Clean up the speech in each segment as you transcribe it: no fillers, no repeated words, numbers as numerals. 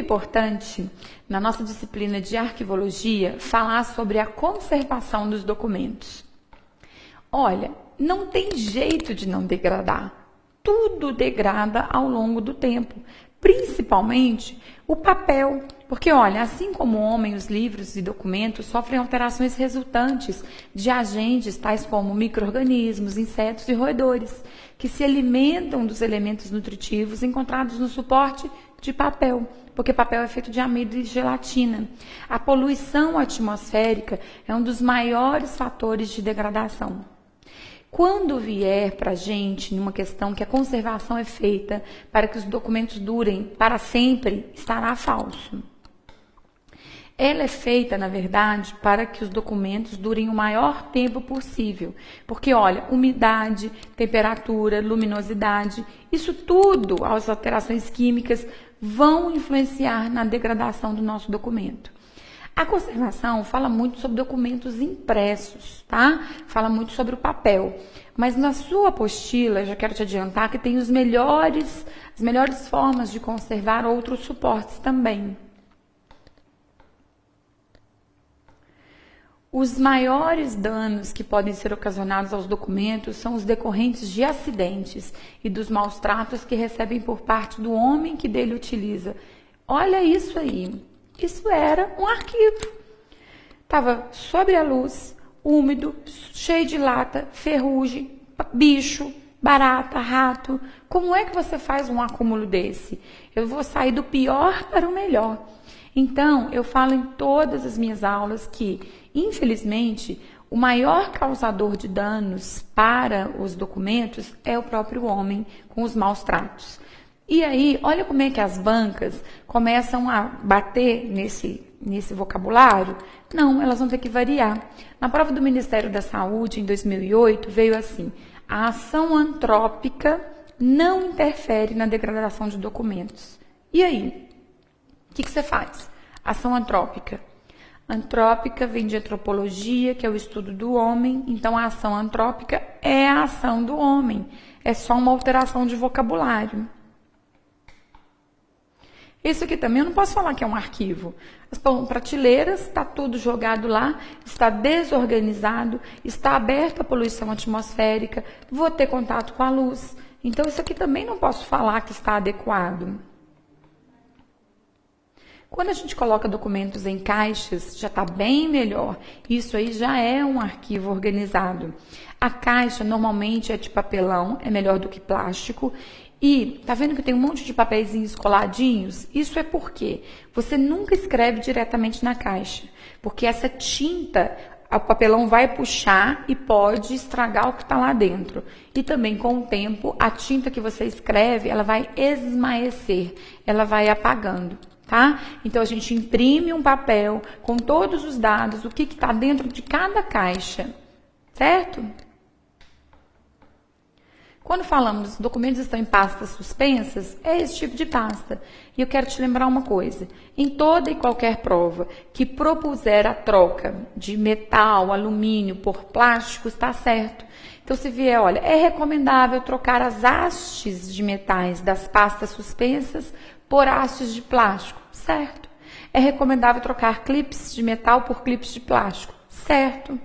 importante, na nossa disciplina de arquivologia, falar sobre a conservação dos documentos. Olha, não tem jeito de não degradar. Tudo degrada ao longo do tempo, principalmente o papel. Porque, olha, assim como o homem, os livros e documentos sofrem alterações resultantes de agentes tais como micro-organismos, insetos e roedores, que se alimentam dos elementos nutritivos encontrados no suporte de papel, porque papel é feito de amido e gelatina. A poluição atmosférica é um dos maiores fatores de degradação. Quando vier para a gente numa questão que a conservação é feita para que os documentos durem para sempre, estará falso. Ela é feita, na verdade, para que os documentos durem o maior tempo possível. Porque, olha, umidade, temperatura, luminosidade, isso tudo, as alterações químicas, vão influenciar na degradação do nosso documento. A conservação fala muito sobre documentos impressos, tá? Fala muito sobre o papel. Mas na sua apostila, já quero te adiantar que tem as melhores formas de conservar outros suportes também. Os maiores danos que podem ser ocasionados aos documentos são os decorrentes de acidentes e dos maus tratos que recebem por parte do homem que dele utiliza. Olha isso aí. Isso era um arquivo. Estava sobre a luz, úmido, cheio de lata, ferrugem, bicho, barata, rato. Como é que você faz um acúmulo desse? Eu vou sair do pior para o melhor. Então, eu falo em todas as minhas aulas que, infelizmente, o maior causador de danos para os documentos é o próprio homem com os maus tratos. E aí, olha como é que as bancas começam a bater nesse vocabulário. Não, elas vão ter que variar. Na prova do Ministério da Saúde, em 2008, veio assim: a ação antrópica não interfere na degradação de documentos. E aí? O que você faz? Ação antrópica. Antrópica vem de antropologia, que é o estudo do homem. Então, a ação antrópica é a ação do homem. É só uma alteração de vocabulário. Isso aqui também eu não posso falar que é um arquivo. As prateleiras, está tudo jogado lá, está desorganizado, está aberta a poluição atmosférica, vou ter contato com a luz. Então, isso aqui também não posso falar que está adequado. Quando a gente coloca documentos em caixas, já está bem melhor. Isso aí já é um arquivo organizado. A caixa normalmente é de papelão, é melhor do que plástico. E tá vendo que tem um monte de papeizinhos coladinhos? Isso é porque você nunca escreve diretamente na caixa, porque essa tinta, o papelão vai puxar e pode estragar o que está lá dentro. E também, com o tempo, a tinta que você escreve, ela vai esmaecer, ela vai apagando, tá? Então, a gente imprime um papel com todos os dados, o que está dentro de cada caixa, certo? Quando falamos que os documentos estão em pastas suspensas, é esse tipo de pasta. E eu quero te lembrar uma coisa. Em toda e qualquer prova que propuser a troca de metal, alumínio por plástico, está certo. Então, se vier, olha, é recomendável trocar as hastes de metais das pastas suspensas por hastes de plástico, certo. É recomendável trocar clipes de metal por clipes de plástico, certo.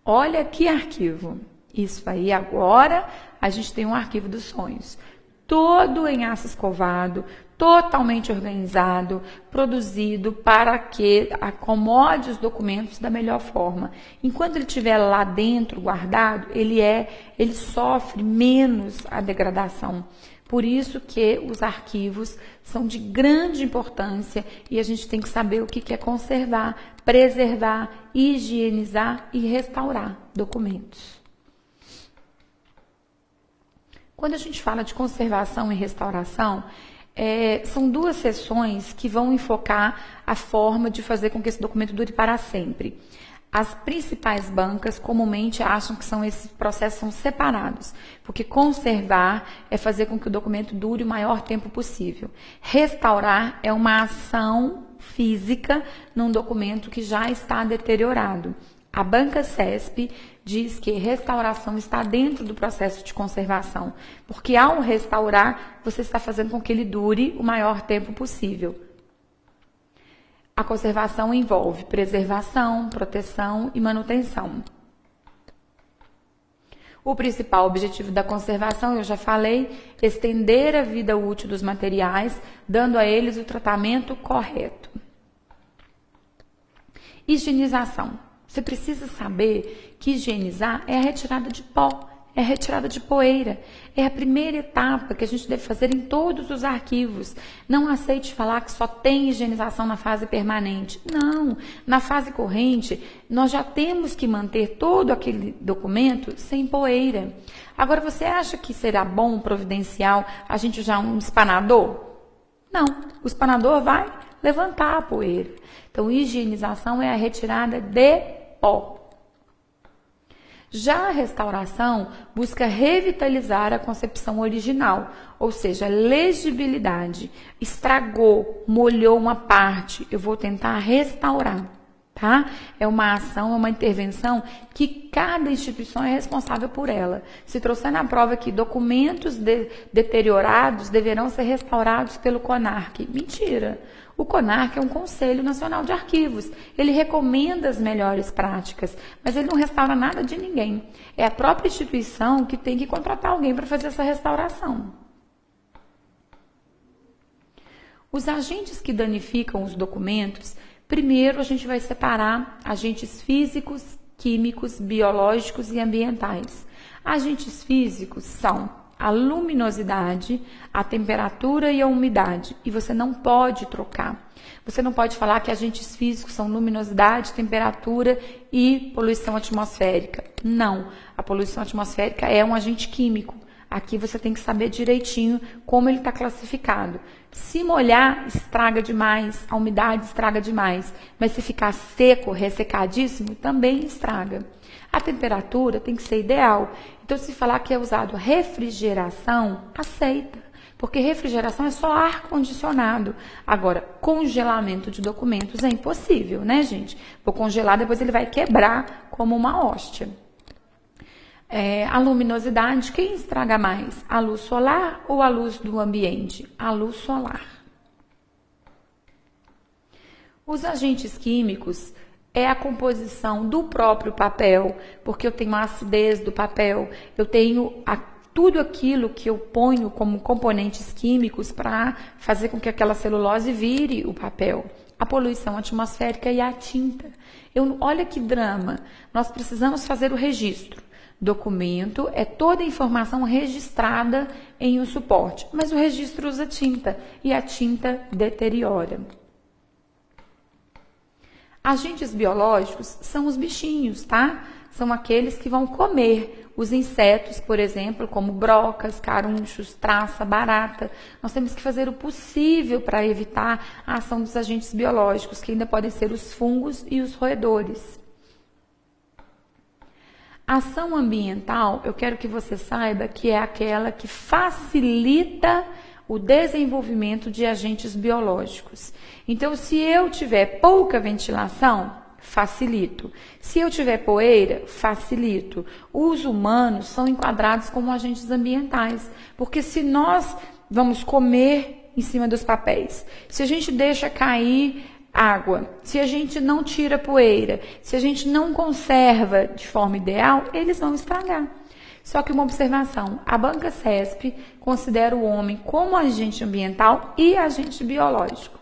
Olha que arquivo. Isso aí, agora a gente tem um arquivo dos sonhos. Todo em aço escovado, totalmente organizado, produzido para que acomode os documentos da melhor forma. Enquanto ele estiver lá dentro, guardado, ele sofre menos a degradação. Por isso que os arquivos são de grande importância e a gente tem que saber o que é conservar, preservar, higienizar e restaurar documentos. Quando a gente fala de conservação e restauração, são duas sessões que vão enfocar a forma de fazer com que esse documento dure para sempre. As principais bancas comumente acham que esses processos são separados, porque conservar é fazer com que o documento dure o maior tempo possível. Restaurar é uma ação física num documento que já está deteriorado. A banca CESP diz que restauração está dentro do processo de conservação, porque ao restaurar, você está fazendo com que ele dure o maior tempo possível. A conservação envolve preservação, proteção e manutenção. O principal objetivo da conservação, eu já falei, estender a vida útil dos materiais, dando a eles o tratamento correto. Higienização. Você precisa saber que higienizar é a retirada de pó, é a retirada de poeira. É a primeira etapa que a gente deve fazer em todos os arquivos. Não aceite falar que só tem higienização na fase permanente. Não, na fase corrente, nós já temos que manter todo aquele documento sem poeira. Agora, você acha que será bom, providencial, a gente usar um espanador? Não, o espanador vai levantar a poeira. Então, higienização é a retirada de pó. Já a restauração busca revitalizar a concepção original, ou seja, legibilidade. Estragou, molhou uma parte, eu vou tentar restaurar, tá? É uma ação, é uma intervenção que cada instituição é responsável por ela. Se trouxer na prova que documentos deteriorados deverão ser restaurados pelo CONARC, mentira. O CONARC é um Conselho Nacional de Arquivos. Ele recomenda as melhores práticas, mas ele não restaura nada de ninguém. É a própria instituição que tem que contratar alguém para fazer essa restauração. Os agentes que danificam os documentos, primeiro a gente vai separar agentes físicos, químicos, biológicos e ambientais. Agentes físicos são a luminosidade, a temperatura e a umidade. E você não pode trocar. Você não pode falar que agentes físicos são luminosidade, temperatura e poluição atmosférica. Não. A poluição atmosférica é um agente químico. Aqui você tem que saber direitinho como ele está classificado. Se molhar, estraga demais, a umidade estraga demais. Mas se ficar seco, ressecadíssimo, também estraga. A temperatura tem que ser ideal. Então, se falar que é usado refrigeração, aceita. Porque refrigeração é só ar-condicionado. Agora, congelamento de documentos é impossível, né, gente? Vou congelar, depois ele vai quebrar como uma hóstia. A luminosidade, quem estraga mais? A luz solar ou a luz do ambiente? A luz solar. Os agentes químicos é a composição do próprio papel, porque eu tenho a acidez do papel, eu tenho tudo aquilo que eu ponho como componentes químicos para fazer com que aquela celulose vire o papel. A poluição atmosférica e a tinta. Olha que drama, nós precisamos fazer o registro. Documento é toda a informação registrada em um suporte, mas o registro usa tinta e a tinta deteriora. Agentes biológicos são os bichinhos, tá? São aqueles que vão comer os insetos, por exemplo, como brocas, carunchos, traça, barata. Nós temos que fazer o possível para evitar a ação dos agentes biológicos, que ainda podem ser os fungos e os roedores. Ação ambiental, eu quero que você saiba que é aquela que facilita o desenvolvimento de agentes biológicos. Então, se eu tiver pouca ventilação, facilito. Se eu tiver poeira, facilito. Os humanos são enquadrados como agentes ambientais, porque se nós vamos comer em cima dos papéis, se a gente deixa cair água, se a gente não tira poeira, se a gente não conserva de forma ideal, eles vão estragar. Só que uma observação, a banca CESP considera o homem como agente ambiental e agente biológico.